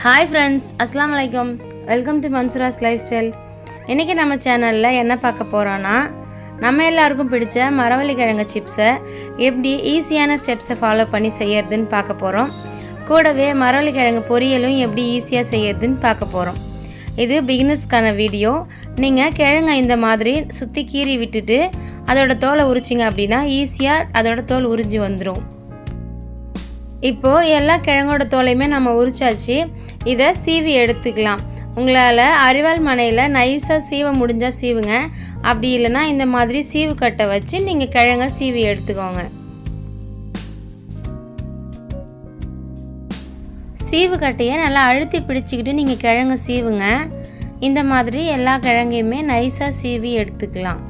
Hi friends, Assalamu alaikum. Welcome to Mansura's Lifestyle. இன்னைக்கு நம்ம சேனல்ல என்ன பார்க்க போறோம்னா நம்ம எல்லாருக்கும் பிடிச்ச மரவள்ளிக்கிழங்கு சிப்ஸை எப்படி ஈஸியான ஸ்டெப்ஸை ஃபாலோ பண்ணி செய்யறதுன்னு பார்க்க போறோம். கூடவே மரவள்ளிக்கிழங்கு பொரியலும் எப்படி ஈஸியா செய்யறதுன்னு பார்க்க போறோம். இது பிகினர்ஸ்க்கான வீடியோ. நீங்க கிழங்கை இந்த மாதிரி சுத்தி கீறி விட்டுட்டு அதோட தோலை உரிச்சிங்க அப்படினா ஈஸியா அதோட தோல் உரிஞ்சு வந்துரும். இப்போ எல்லா கிழங்கோட தோலையுமே நம்ம உரிச்சாச்சு. இதை சீவி எடுத்துக்கலாம். உங்களால் அரிவாள் மனையில் நைஸாக சீவ முடிஞ்சால் சீவுங்க. அப்படி இல்லைன்னா இந்த மாதிரி சீவு கட்டை வச்சு நீங்கள் கிழங்க சீவி எடுத்துக்கோங்க. சீவு கட்டையை நல்லா அழுத்தி பிடிச்சிக்கிட்டு நீங்கள் கிழங்க சீவுங்க. இந்த மாதிரி எல்லா கிழங்கையுமே நைஸாக சீவி எடுத்துக்கலாம்.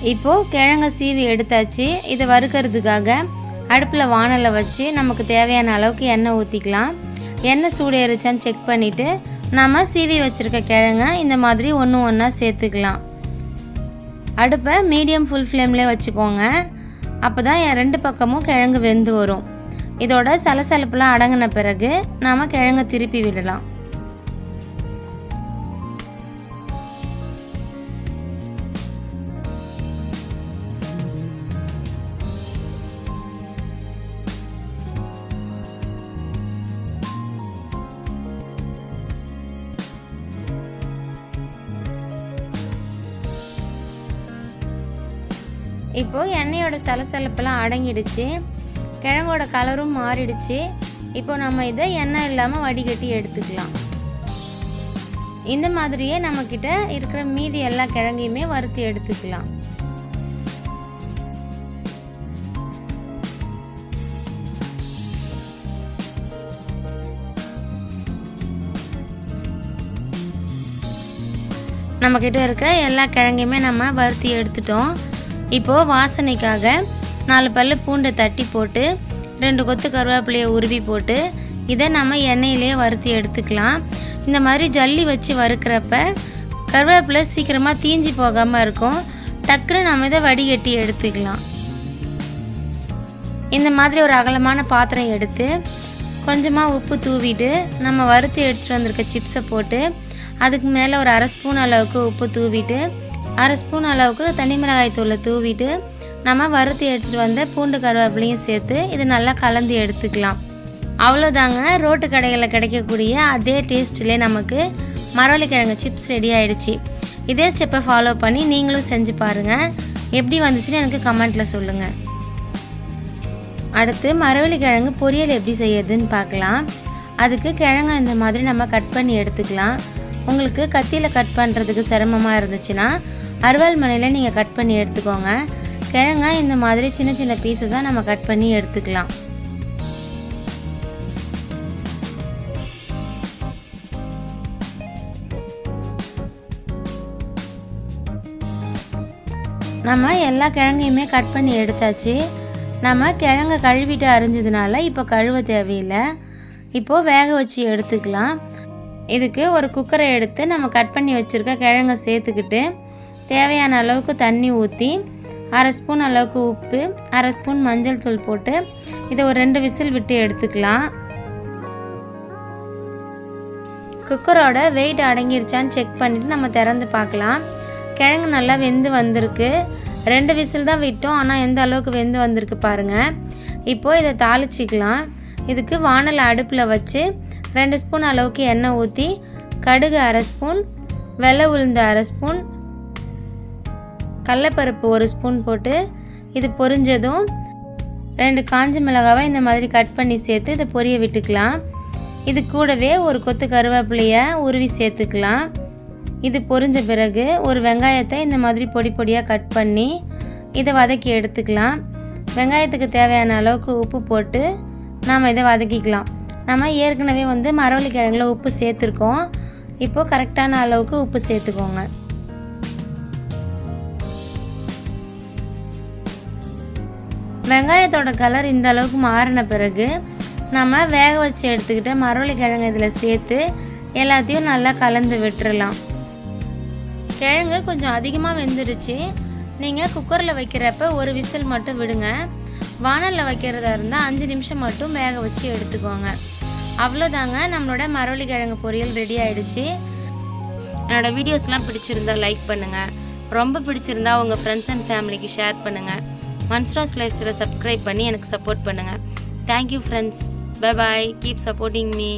இப்போ கிழங்க சீவி எடுத்தாச்சு. இதை வறுக்கிறதுக்காக அடுப்பில் வானலை வச்சு நமக்கு தேவையான அளவுக்கு எண்ணெய் ஊற்றிக்கலாம். எண்ணெய் சூடு ஏறிச்சான்னு செக் பண்ணிவிட்டு நம்ம சீவி வச்சுருக்க கிழங்க இந்த மாதிரி ஒன்று ஒன்றா சேர்த்துக்கலாம். அடுப்பை மீடியம் ஃபுல் ஃப்ளேம்லேயே வச்சுக்கோங்க. அப்போ தான் ரெண்டு பக்கமும் கிழங்கு வெந்து வரும். இதோட சலசலப்பெல்லாம் அடங்கின பிறகு நாம் கிழங்க திருப்பி விடலாம். இப்போ எண்ணெயோட சலசலப்பெல்லாம் அடங்கிடுச்சு. கிழங்கோட கலரும் மாறிடுச்சு. இப்போ நம்ம இதை எண்ணெய் இல்லாமல் வடிகட்டி எடுத்துக்கலாம். இந்த மாதிரியே நம்மக்கிட்ட இருக்கிற மீதி எல்லா கிழங்கையுமே வறுத்து எடுத்துக்கலாம். நம்மக்கிட்ட இருக்க எல்லா கிழங்கையுமே நம்ம வறுத்து எடுத்துட்டோம். இப்போது வாசனைக்காக 4 பல்லு பூண்டை தட்டி போட்டு 2 கொத்து கருவேப்பிலையை உருவி போட்டு இதை நம்ம எண்ணெயிலே வறுத்து எடுத்துக்கலாம். இந்த மாதிரி ஜல்லி வச்சு வறுக்கிறப்ப கருவேப்பிலை சீக்கிரமாக தீஞ்சி போகாமல் இருக்கும். டக்குன்னு நம்ம இதை வடிகட்டி எடுத்துக்கலாம். இந்த மாதிரி ஒரு அகலமான பாத்திரம் எடுத்து கொஞ்சமாக உப்பு தூவிட்டு நம்ம வறுத்து எடுத்துகிட்டு வந்திருக்க சிப்ஸை போட்டு அதுக்கு மேலே ஒரு 1/2 ஸ்பூன் அளவுக்கு உப்பு தூவிட்டு 1/2 ஸ்பூன் அளவுக்கு தனி மிளகாய் தூளை தூவிட்டு நம்ம வறுத்து எடுத்துகிட்டு வந்த பூண்டு கருவேப்பிலையும் சேர்த்து இது நல்லா கலந்து எடுத்துக்கலாம். அவ்வளோதாங்க, ரோட்டு கடைகளில் கிடைக்கக்கூடிய அதே டேஸ்ட்டிலே நமக்கு மரவள்ளிக்கிழங்கு சிப்ஸ் ரெடி ஆகிடுச்சு. இதே ஸ்டெப்பை ஃபாலோ பண்ணி நீங்களும் செஞ்சு பாருங்கள். எப்படி வந்துச்சுன்னு எனக்கு கமெண்ட்டில் சொல்லுங்கள். அடுத்து மரவள்ளிக்கிழங்கு பொரியல் எப்படி செய்யறதுன்னு பார்க்கலாம். அதுக்கு கிழங்க இந்த மாதிரி நம்ம கட் பண்ணி எடுத்துக்கலாம். உங்களுக்கு கத்தியில் கட் பண்ணுறதுக்கு சிரமமாக இருந்துச்சுன்னா அரிவாள் மனையில் நீங்கள் கட் பண்ணி எடுத்துக்கோங்க. கிழங்க இந்த மாதிரி சின்ன சின்ன பீஸஸாக நம்ம கட் பண்ணி எடுத்துக்கலாம். நம்ம எல்லா கிழங்கையுமே கட் பண்ணி எடுத்தாச்சு. நம்ம கிழங்க கழுவிட்டு அரிஞ்சதுனால இப்போ கழுவ தேவையில்லை. இப்போது வேக வச்சு எடுத்துக்கலாம். இதுக்கு ஒரு குக்கரை எடுத்து நம்ம கட் பண்ணி வச்சுருக்க கிழங்க சேர்த்துக்கிட்டு தேவையான அளவுக்கு தண்ணி ஊற்றி 1/2 ஸ்பூன் அளவுக்கு உப்பு 1/2 ஸ்பூன் மஞ்சள் தூள் போட்டு இதை ஒரு 2 விசில் விட்டு எடுத்துக்கலாம். குக்கரோட வெயிட் அடங்கிருச்சான்னு செக் பண்ணிவிட்டு நம்ம திறந்து பார்க்கலாம். கிழங்கு நல்லா வெந்து வந்திருக்கு. 2 விசில் தான் விட்டோம், ஆனால் எந்த அளவுக்கு வெந்து வந்திருக்கு பாருங்கள். இப்போது இதை தாளிச்சிக்கலாம். இதுக்கு வானலை அடுப்பில் வச்சு 2 ஸ்பூன் அளவுக்கு எண்ணெய் ஊற்றி கடுகு 1/2 ஸ்பூன், வெள்ளை உளுந்து 1/2 ஸ்பூன், கடலைப்பருப்பு 1 ஸ்பூன் போட்டு இது பொரிஞ்சதும் 2 காஞ்ச மிளகாவை இந்த மாதிரி கட் பண்ணி சேர்த்து இதை பொரிய விட்டுக்கலாம். இது கூடவே ஒரு கொத்து கருவேப்பிலையை உருவி சேர்த்துக்கலாம். இது பொரிஞ்ச பிறகு ஒரு வெங்காயத்தை இந்த மாதிரி பொடி பொடியாக கட் பண்ணி இதை வதக்கி எடுத்துக்கலாம். வெங்காயத்துக்கு தேவையான அளவுக்கு உப்பு போட்டு நாம் இதை வதக்கிக்கலாம். நம்ம ஏற்கனவே வந்து மரவள்ளி கிழங்குல உப்பு சேர்த்துருக்கோம். இப்போது கரெக்டான அளவுக்கு உப்பு சேர்த்துக்கோங்க. வெங்காயத்தோட கலர் இந்த அளவுக்கு மாறின பிறகு நம்ம வேக வச்சு எடுத்துக்கிட்ட மரவள்ளி கிழங்கு இதில் சேர்த்து எல்லாத்தையும் நல்லா கலந்து விட்டுறலாம். கிழங்கு கொஞ்சம் அதிகமாக வெந்துடுச்சு. நீங்கள் குக்கரில் வைக்கிறப்ப ஒரு விசில் மட்டும் விடுங்க. வானலில் வைக்கிறதா இருந்தால் 5 நிமிஷம் மட்டும் வேக வச்சு எடுத்துக்கோங்க. அவ்வளோதாங்க, நம்மளோட மரவள்ளி கிழங்கு பொரியல் ரெடி ஆகிடுச்சு. என்னோடய வீடியோஸ்லாம் பிடிச்சிருந்தா லைக் பண்ணுங்கள். ரொம்ப பிடிச்சிருந்தா உங்கள் ஃப்ரெண்ட்ஸ் அண்ட் ஃபேமிலிக்கு ஷேர் பண்ணுங்கள். மன்சுராஸ் லைஃப் ஸ்டைலை சப்ஸ்கிரைப் பண்ணி எனக்கு சப்போர்ட் பண்ணுங்கள். Thank you friends. Bye bye. Keep supporting me.